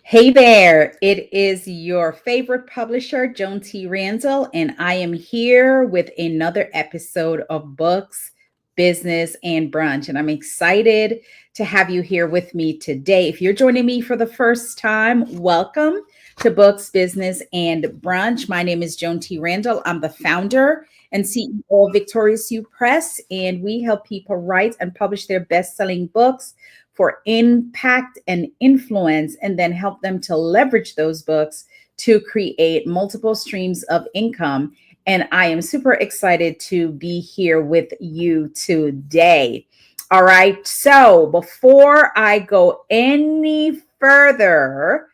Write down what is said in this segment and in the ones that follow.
Hey there, it is your favorite publisher, Joan T. Randall, and I am here with another episode of Books, Business, and Brunch. And I'm excited to have you here with me today. If you're joining me for the first time, welcome to Books, Business, and Brunch. My name is Joan T. Randall. I'm the founder and CEO of Victorious You Press, and we help people write and publish their best-selling books for impact and influence, and then help them to leverage those books to create multiple streams of income. And I am super excited to be here with you today. All right. So before I go any further,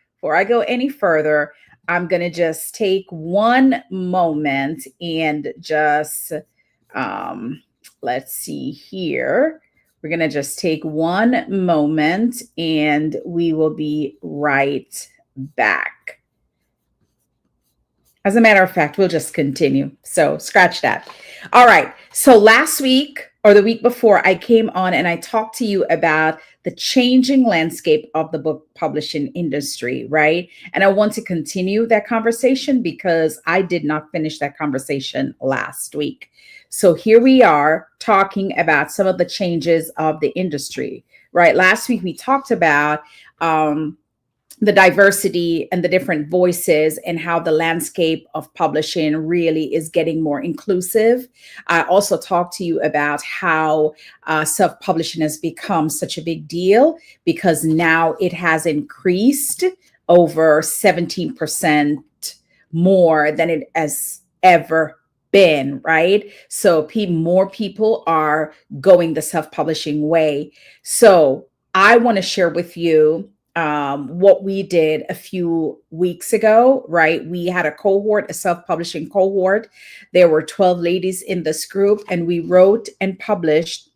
I'm going to just take one moment and just, let's see here. We're going to just take one moment and we will be right back. As a matter of fact, we'll just continue. So scratch that. All right. So last week or the week before, I came on and I talked to you about the changing landscape of the book publishing industry, right? And I want to continue that conversation because I did not finish that conversation last week. So here we are talking about some of the changes of the industry, right? Last week we talked about the diversity and the different voices and how the landscape of publishing really is getting more inclusive. I also talked to you about how self-publishing has become such a big deal because now it has increased over 17% more than it has ever been, right? So more people are going the self-publishing way. So I want to share with you what we did a few weeks ago, right? We had a cohort, a self-publishing cohort. There were 12 ladies in this group, and we wrote and published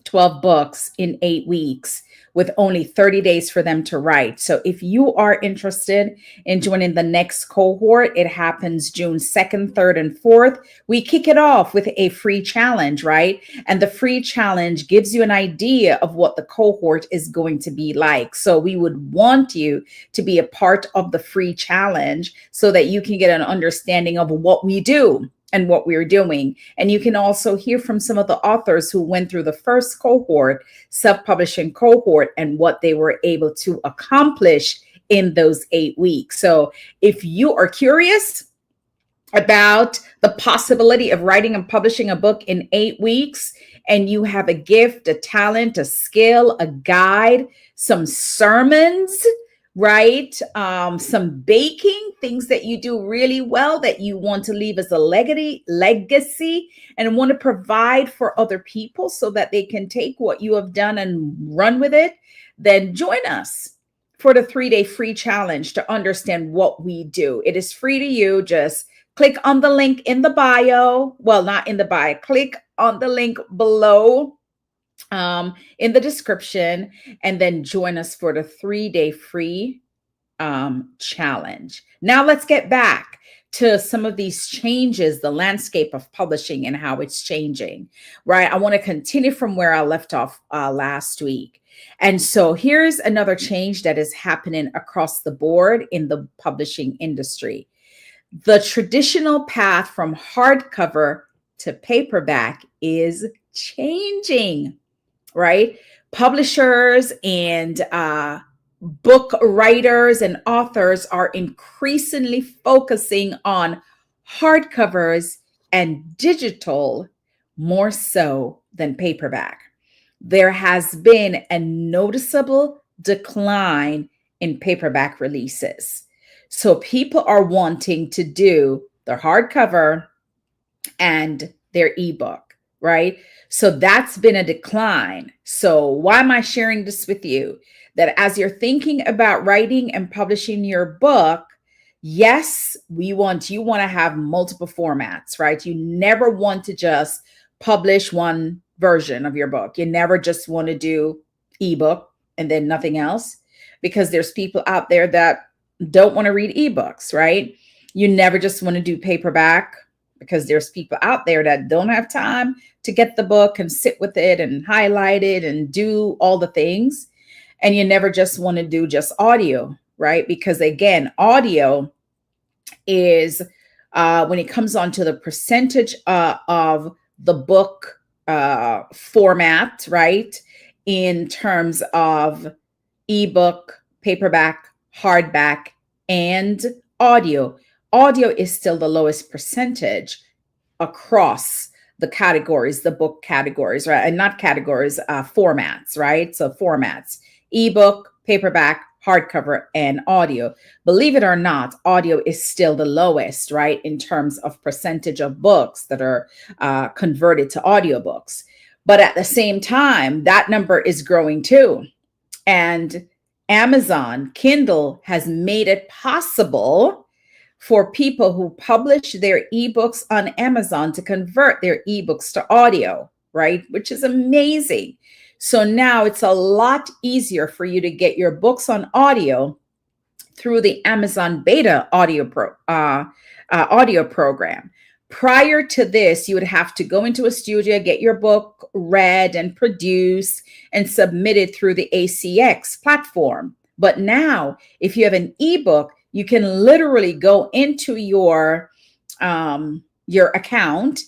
12 books in 8 weeks with only 30 days for them to write. So if you are interested in joining the next cohort, it happens June 2nd, 3rd, and 4th. We kick it off with a free challenge, right? And the free challenge gives you an idea of what the cohort is going to be like. So we would want you to be a part of the free challenge so that you can get an understanding of what we do and what we're doing. And you can also hear from some of the authors who went through the first cohort, self-publishing cohort, and what they were able to accomplish in those 8 weeks. So if you are curious about the possibility of writing and publishing a book in 8 weeks, and you have a gift, a talent, a skill, a guide, some sermons, right? Some baking, things that you do really well that you want to leave as a legacy and want to provide for other people so that they can take what you have done and run with it, then join us for the 3-day free challenge to understand what we do. It is free to you. Just click on the link in the bio. Well, not in the bio. Click on the link below in the description, and then join us for the 3-day free challenge. Now let's get back to some of these changes, the landscape of publishing and how it's changing, right? I want to continue from where I left off last week. And so here's another change that is happening across the board in the publishing industry. The traditional path from hardcover to paperback is changing, right? Publishers and book writers and authors are increasingly focusing on hardcovers and digital more so than paperback. There has been a noticeable decline in paperback releases. So people are wanting to do their hardcover and their ebook, right? So that's been a decline. So why am I sharing this with you? That as you're thinking about writing and publishing your book, yes, you want to have multiple formats, right? You never want to just publish one version of your book. You never just want to do ebook and then nothing else, because there's people out there that don't want to read ebooks, right? You never just want to do paperback, because there's people out there that don't have time to get the book and sit with it and highlight it and do all the things. And you never just want to do just audio, right? Because again, audio is when it comes on to the percentage of the book format, right? In terms of ebook, paperback, hardback, and audio. Audio is still the lowest percentage across the categories, the book categories, right? And not categories, formats, right? So formats, ebook, paperback, hardcover, and audio. Believe it or not, audio is still the lowest, right? In terms of percentage of books that are converted to audiobooks. But at the same time, that number is growing too. And Amazon Kindle has made it possible for people who publish their ebooks on Amazon to convert their ebooks to audio, right? Which is amazing. So now it's a lot easier for you to get your books on audio through the Amazon Beta audio program. Prior to this, you would have to go into a studio, get your book read and produced and submitted through the ACX platform. But now, if you have an ebook, you can literally go into your account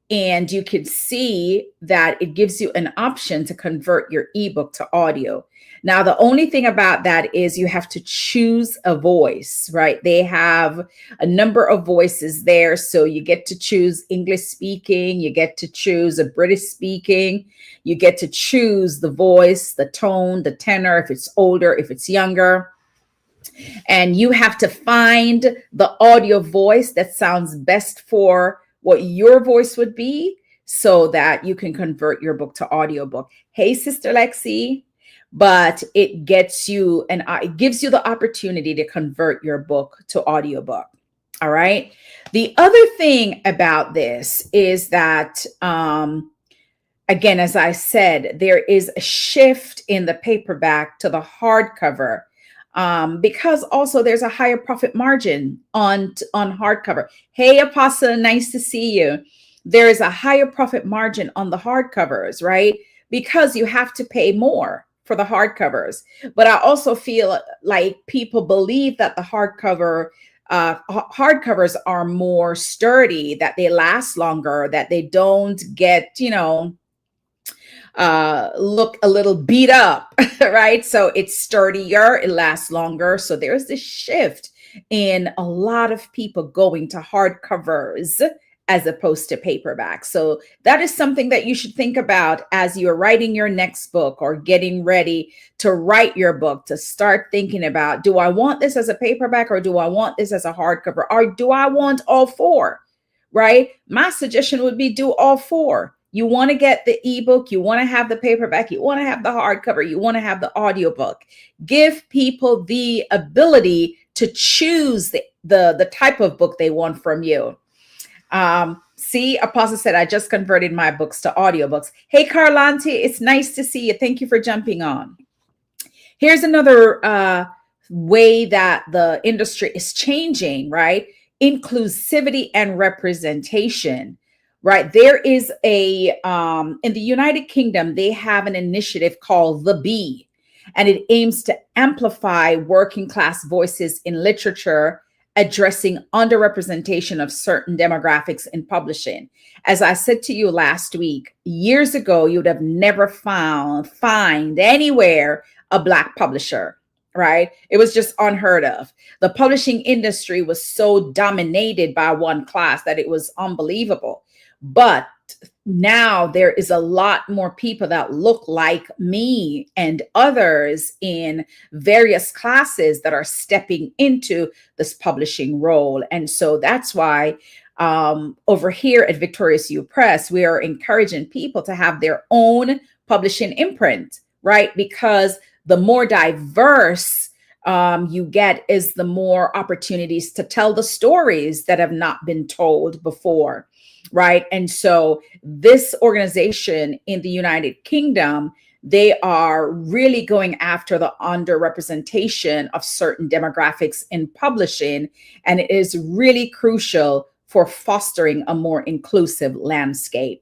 and you can see that it gives you an option to convert your ebook to audio. Now, the only thing about that is you have to choose a voice, right? They have a number of voices there. So you get to choose English speaking, you get to choose a British speaking, you get to choose the voice, the tone, the tenor, if it's older, if it's younger. And you have to find the audio voice that sounds best for what your voice would be so that you can convert your book to audiobook. Hey, Sister Lexi. But it gets you and it gives you the opportunity to convert your book to audiobook. All right. The other thing about this is that, again, as I said, there is a shift in the paperback to the hardcover. Because also there's a higher profit margin on hardcover. Hey, Apostle, nice to see you. There is a higher profit margin on the hardcovers, right? Because you have to pay more for the hardcovers. But I also feel like people believe that the hardcovers are more sturdy, that they last longer, that they don't get, look a little beat up, right? So it's sturdier, it lasts longer. So there's this shift in a lot of people going to hardcovers as opposed to paperback. So that is something that you should think about as you're writing your next book or getting ready to write your book, to start thinking about, do I want this as a paperback or do I want this as a hardcover or do I want all four, right? My suggestion would be do all four. You want to get the ebook, you want to have the paperback, you want to have the hardcover, you want to have the audiobook. Give people the ability to choose the type of book they want from you. See, Apostle said, I just converted my books to audiobooks. Hey, Carlanti, it's nice to see you. Thank you for jumping on. Here's another way that the industry is changing, right? Inclusivity and representation, right? There is in the United Kingdom, they have an initiative called The Bee, and it aims to amplify working class voices in literature, addressing underrepresentation of certain demographics in publishing. As I said to you last week, years ago, you would have never find anywhere a Black publisher, right? It was just unheard of. The publishing industry was so dominated by one class that it was unbelievable. But now there is a lot more people that look like me and others in various classes that are stepping into this publishing role. And so that's why over here at Victorious U Press, we are encouraging people to have their own publishing imprint, right? Because the more diverse you get is the more opportunities to tell the stories that have not been told before. Right. And so this organization in the United Kingdom, they are really going after the underrepresentation of certain demographics in publishing. And it is really crucial for fostering a more inclusive landscape.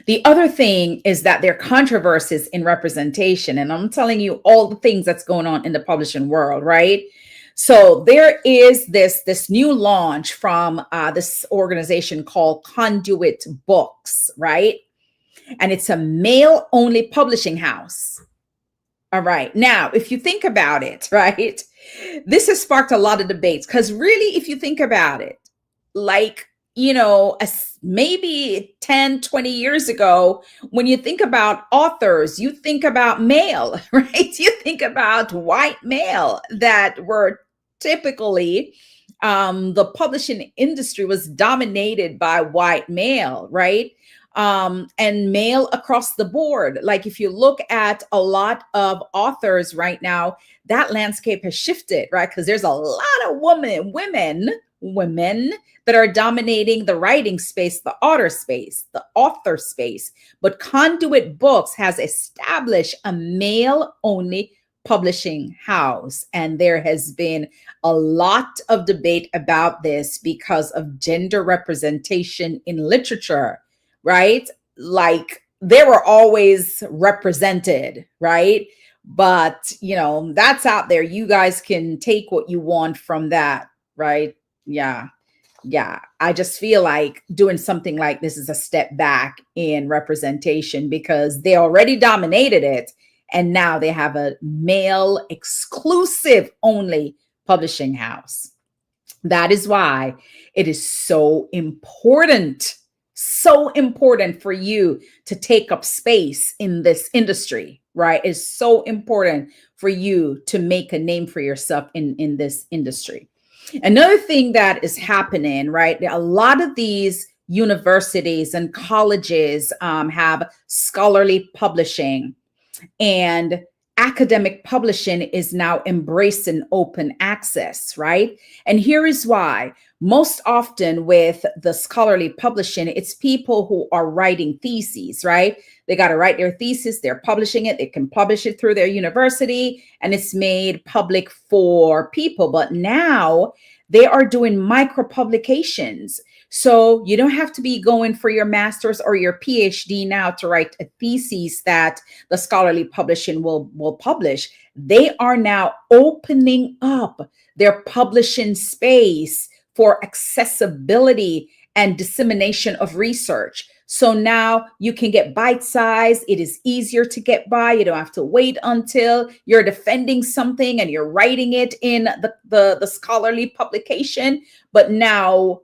The other thing is that there are controversies in representation. And I'm telling you all the things that's going on in the publishing world, right? So there is this new launch from this organization called Conduit Books, right? And it's a male only publishing house. All right. Now, if you think about it, right, this has sparked a lot of debates because really, if you think about it, like, maybe 10, 20 years ago, when you think about authors, you think about male, right? You think about white male that were typically, the publishing industry was dominated by white male, right? And male across the board. Like if you look at a lot of authors right now, that landscape has shifted, right? Because there's a lot of women that are dominating the writing space, the author space. But Conduit Books has established a male only publishing house. And there has been a lot of debate about this because of gender representation in literature, right? Like they were always represented, right? But, that's out there. You guys can take what you want from that, right? Yeah. Yeah. I just feel like doing something like this is a step back in representation because they already dominated it. And now they have a male exclusive only publishing house. That is why it is so important for you to take up space in this industry, right? It's so important for you to make a name for yourself in this industry. Another thing that is happening, right? A lot of these universities and colleges have scholarly publishing, and academic publishing is now embracing open access, right? And here is why. Most often with the scholarly publishing, it's people who are writing theses, right? They got to write their thesis, they're publishing it, they can publish it through their university, and it's made public for people. But now they are doing micro publications. So you don't have to be going for your master's or your PhD now to write a thesis that the scholarly publishing will publish. They are now opening up their publishing space for accessibility and dissemination of research. So now you can get bite size. It is easier to get by. You don't have to wait until you're defending something and you're writing it in the scholarly publication. But now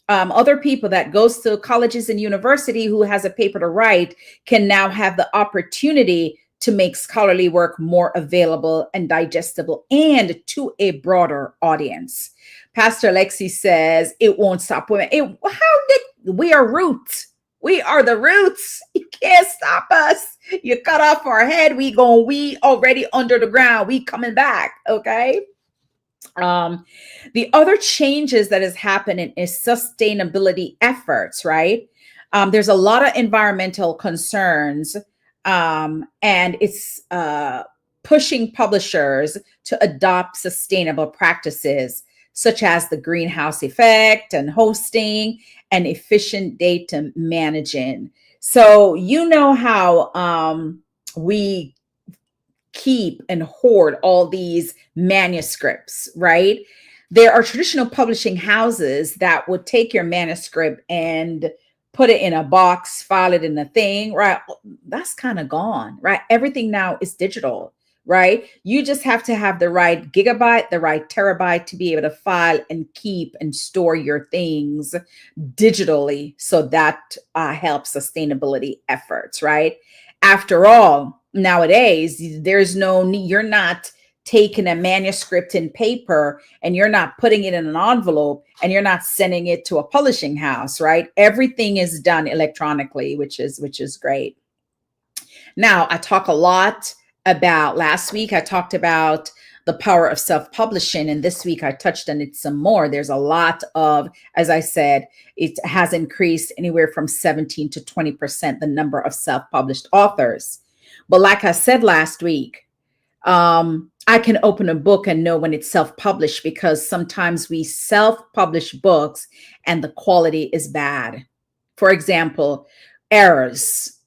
other people that goes to colleges and university who has a paper to write can now have the opportunity to make scholarly work more available and digestible and to a broader audience. Pastor Lexi says it won't stop women. We are roots. We are the roots. You can't stop us. You cut off our head. We already under the ground. We coming back. Okay. The other changes that is happening is sustainability efforts, right? There's a lot of environmental concerns, and it's pushing publishers to adopt sustainable practices such as the greenhouse effect and hosting and efficient data managing. So you know how we keep and hoard all these manuscripts, right? There are traditional publishing houses that would take your manuscript and put it in a box, file it in a thing, right? That's kind of gone, right? Everything now is digital, right? You just have to have the right gigabyte, the right terabyte to be able to file and keep and store your things digitally. So that helps sustainability efforts, right? After all, nowadays, you're not taking a manuscript in paper and you're not putting it in an envelope and you're not sending it to a publishing house, right? Everything is done electronically, which is great. Now, last week, I talked about the power of self-publishing. And this week I touched on it some more. There's a lot of, as I said, it has increased anywhere from 17 to 20% the number of self-published authors. But like I said last week, I can open a book and know when it's self-published because sometimes we self-publish books and the quality is bad. For example, errors,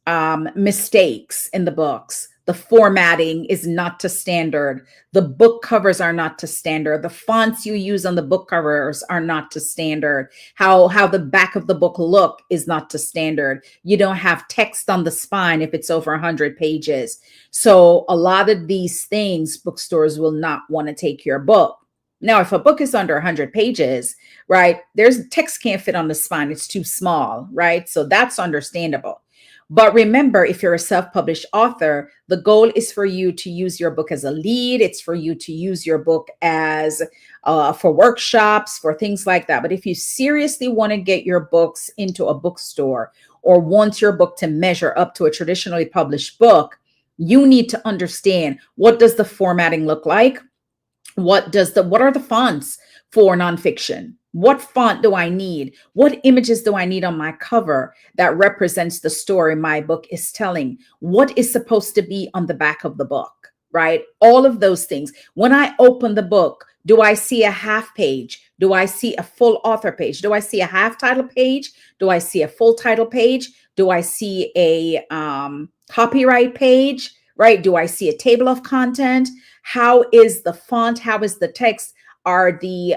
mistakes in the books. The formatting is not to standard. The book covers are not to standard. The fonts you use on the book covers are not to standard. How the back of the book look is not to standard. You don't have text on the spine if it's over 100 pages. So a lot of these things, bookstores will not want to take your book. Now, if a book is under 100 pages, right, there's text can't fit on the spine. It's too small, right? So that's understandable. But remember, if you're a self-published author, the goal is for you to use your book as a lead. It's for you to use your book as for workshops, for things like that. But if you seriously want to get your books into a bookstore or want your book to measure up to a traditionally published book, you need to understand, what does the formatting look like? What are the fonts for nonfiction? What font do I need? What images do I need on my cover that represents the story my book is telling? What is supposed to be on the back of the book, right? All of those things. When I open the book, do I see a half page? Do I see a full author page? Do I see a half title page? Do I see a full title page? Do I see a copyright page, right? Do I see a table of content? How is the font? How is the text? Are the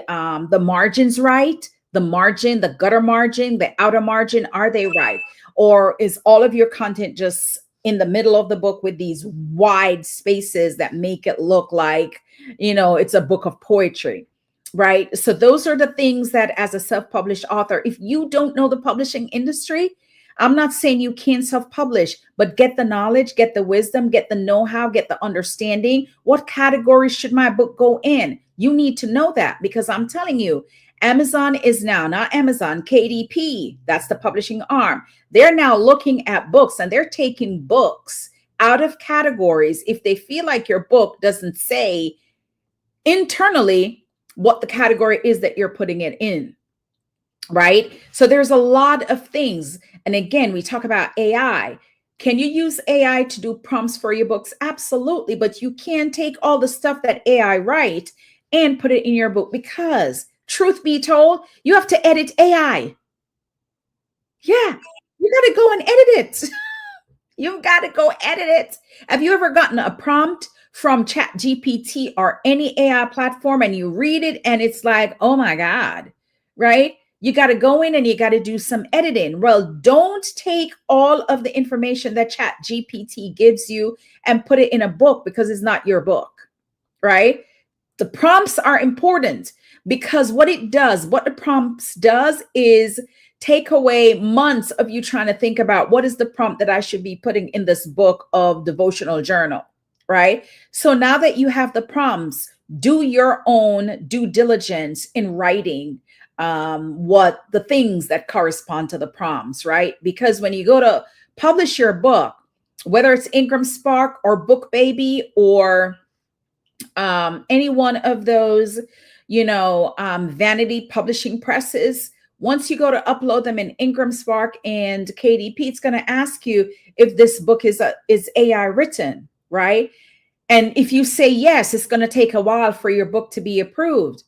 margins right? The margin, the gutter margin, the outer margin, are they right? Or is all of your content just in the middle of the book with these wide spaces that make it look like, it's a book of poetry, right? So those are the things that, as a self-published author, if you don't know the publishing industry, I'm not saying you can't self-publish, but get the knowledge, get the wisdom, get the know-how, get the understanding. What categories should my book go in? You need to know that, because I'm telling you, Amazon is now, not Amazon, KDP, that's the publishing arm. They're now looking at books and they're taking books out of categories if they feel like your book doesn't say internally what the category is that you're putting it in. Right? So there's a lot of things. And again, we talk about AI. Can you use AI to do prompts for your books? Absolutely. But you can take all the stuff that AI write and put it in your book, because truth be told, you have to edit AI. Yeah, you got to go and edit it. You've got to go edit it. Have you ever gotten a prompt from ChatGPT or any AI platform and you read it and it's like, oh my God, right? You got to go in and you got to do some editing. Well, don't take all of the information that ChatGPT gives you and put it in a book, because it's not your book, right? The prompts are important, because what the prompts does is take away months of you trying to think about, what is the prompt that I should be putting in this book of devotional journal, right? So now that you have the prompts, do your own due diligence in writing what the things that correspond to the prompts, right? Because when you go to publish your book, whether it's Ingram Spark or BookBaby or any one of those, vanity publishing presses, once you go to upload them in Ingram Spark and KDP, it's going to ask you if this book is AI written, right? And if you say yes, it's going to take a while for your book to be approved.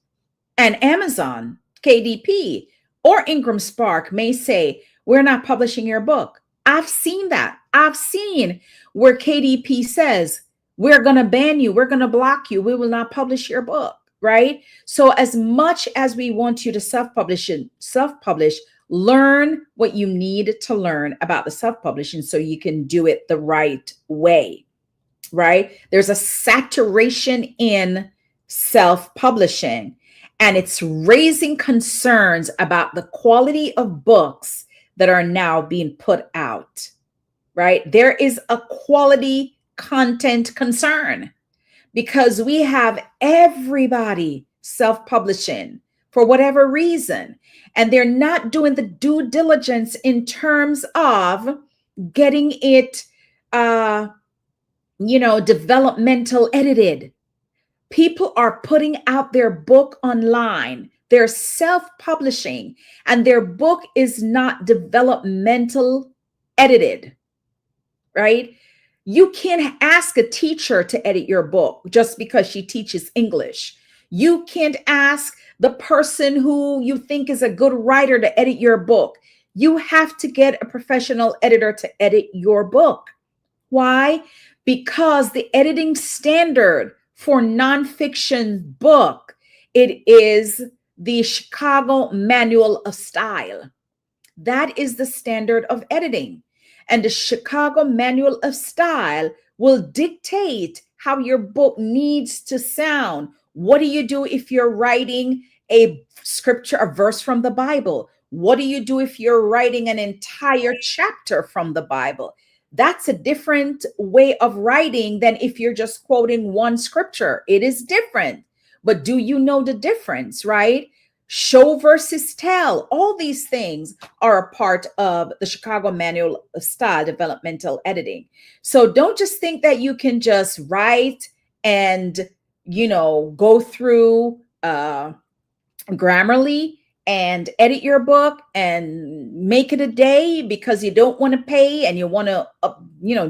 And Amazon, KDP, or Ingram Spark may say, we're not publishing your book. I've seen that. I've seen where KDP says, we're going to ban you. We're going to block you. We will not publish your book, right? So as much as we want you to self-publish, learn what you need to learn about the self-publishing so you can do it the right way, right? There's a saturation in self-publishing, and it's raising concerns about the quality of books that are now being put out, right? There is a quality content concern, because we have everybody self-publishing for whatever reason, and they're not doing the due diligence in terms of getting it, developmental edited. People are putting out their book online. They're self-publishing, and their book is not developmental edited, right? You can't ask a teacher to edit your book just because she teaches English. You can't ask the person who you think is a good writer to edit your book. You have to get a professional editor to edit your book. Why? Because the editing standard for nonfiction book, it is the Chicago Manual of Style. That is the standard of editing. And the Chicago Manual of Style will dictate how your book needs to sound. What do you do if you're writing a scripture, a verse from the Bible? What do you do if you're writing an entire chapter from the Bible? That's a different way of writing than if you're just quoting one scripture. It is different. But do you know the difference, right? Show versus tell. All these things are a part of the Chicago Manual of Style developmental editing. So don't just think that you can just write and, go through Grammarly and edit your book and make it a day because you don't want to pay and you want to,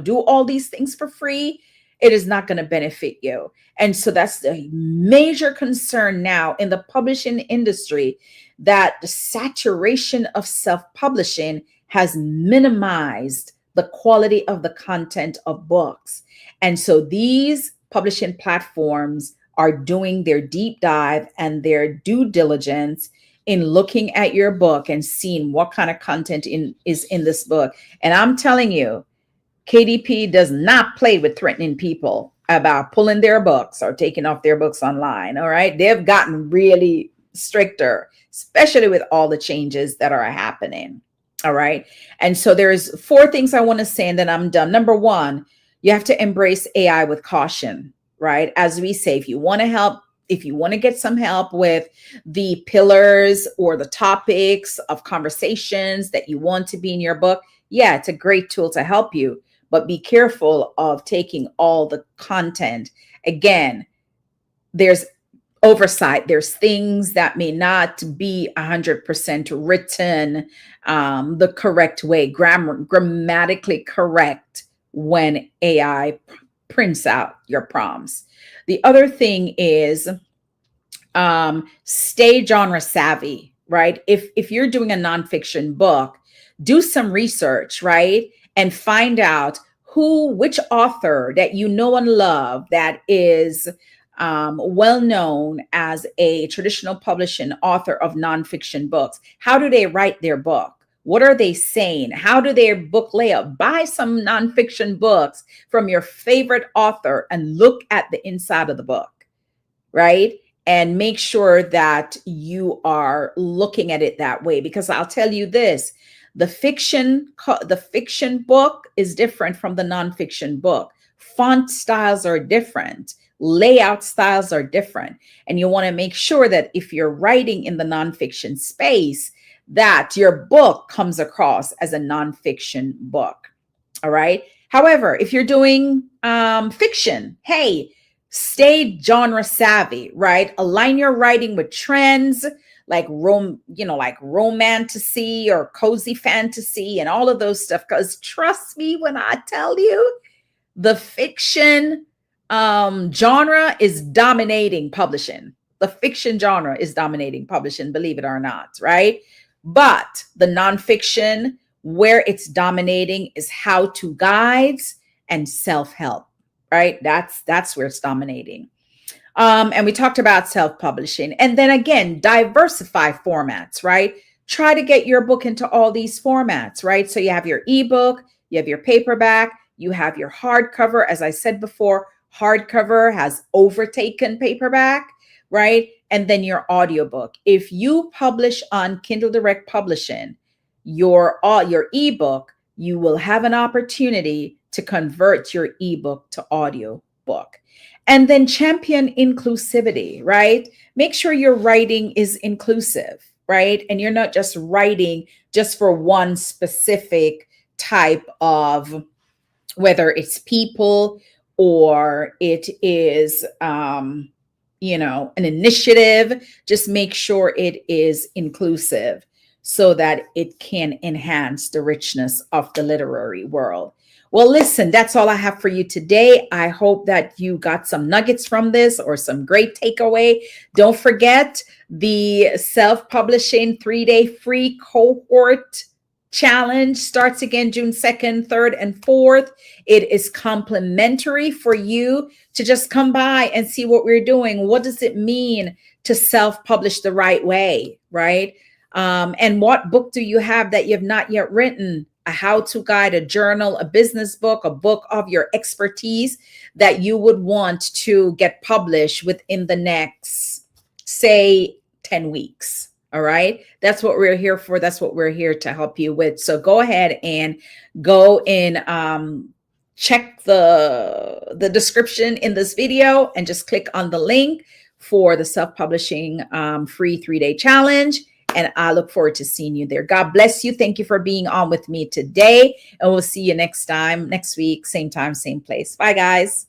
do all these things for free. It is not going to benefit you. And so that's the major concern now in the publishing industry, that the saturation of self-publishing has minimized the quality of the content of books. And so these publishing platforms are doing their deep dive and their due diligence in looking at your book and seeing what kind of content is in this book. And I'm telling you, KDP does not play with threatening people about pulling their books or taking off their books online. All right. They've gotten really stricter, especially with all the changes that are happening. All right. And so there's 4 things I want to say, and then I'm done. Number 1, you have to embrace AI with caution, right? As we say, if you want to get some help with the pillars or the topics of conversations that you want to be in your book, yeah, it's a great tool to help you, but be careful of taking all the content. Again, there's oversight. There's things that may not be 100% written the correct way, grammatically correct when AI prints out your prompts. The other thing is stay genre savvy, right? If you're doing a nonfiction book, do some research, right? And find out which author that you know and love that is well known as a traditional publishing author of nonfiction books. How do they write their book? What are they saying? How do their book lay out? Buy some nonfiction books from your favorite author and look at the inside of the book, right? And make sure that you are looking at it that way, because I'll tell you this, the fiction book is different from the nonfiction book. Font styles are different. Layout styles are different. And you want to make sure that if you're writing in the nonfiction space, that your book comes across as a nonfiction book. All right. However, if you're doing fiction, hey, stay genre savvy, right? Align your writing with trends like like romantasy or cozy fantasy and all of those stuff. Because trust me when I tell you, the fiction genre is dominating publishing. The fiction genre is dominating publishing, believe it or not, right? But the nonfiction, where it's dominating is how-to guides and self-help, right? That's where it's dominating. And we talked about self-publishing. And then again, diversify formats, right? Try to get your book into all these formats, right? So you have your ebook, you have your paperback, you have your hardcover. As I said before, hardcover has overtaken paperback, right? And then your audiobook. If you publish on Kindle Direct Publishing, your ebook, you will have an opportunity to convert your ebook to audiobook. And then champion inclusivity, right? Make sure your writing is inclusive, right? And you're not just writing just for one specific type of, whether it's people or it is, an initiative. Just make sure it is inclusive so that it can enhance the richness of the literary world. Well, listen, that's all I have for you today. I hope that you got some nuggets from this or some great takeaway. Don't forget the self-publishing 3-day free cohort challenge starts again June 2nd, 3rd, and 4th. It is complimentary for you to just come by and see what we're doing. What does it mean to self-publish the right way, right? And what book do you have that you have not yet written? A how-to guide, a journal, a business book, a book of your expertise that you would want to get published within the next, say, 10 weeks. All right. That's what we're here for. That's what we're here to help you with. So go ahead and go in, check the description in this video and just click on the link for the self-publishing free 3-day challenge. And I look forward to seeing you there. God bless you. Thank you for being on with me today. And we'll see you next time, next week, same time, same place. Bye, guys.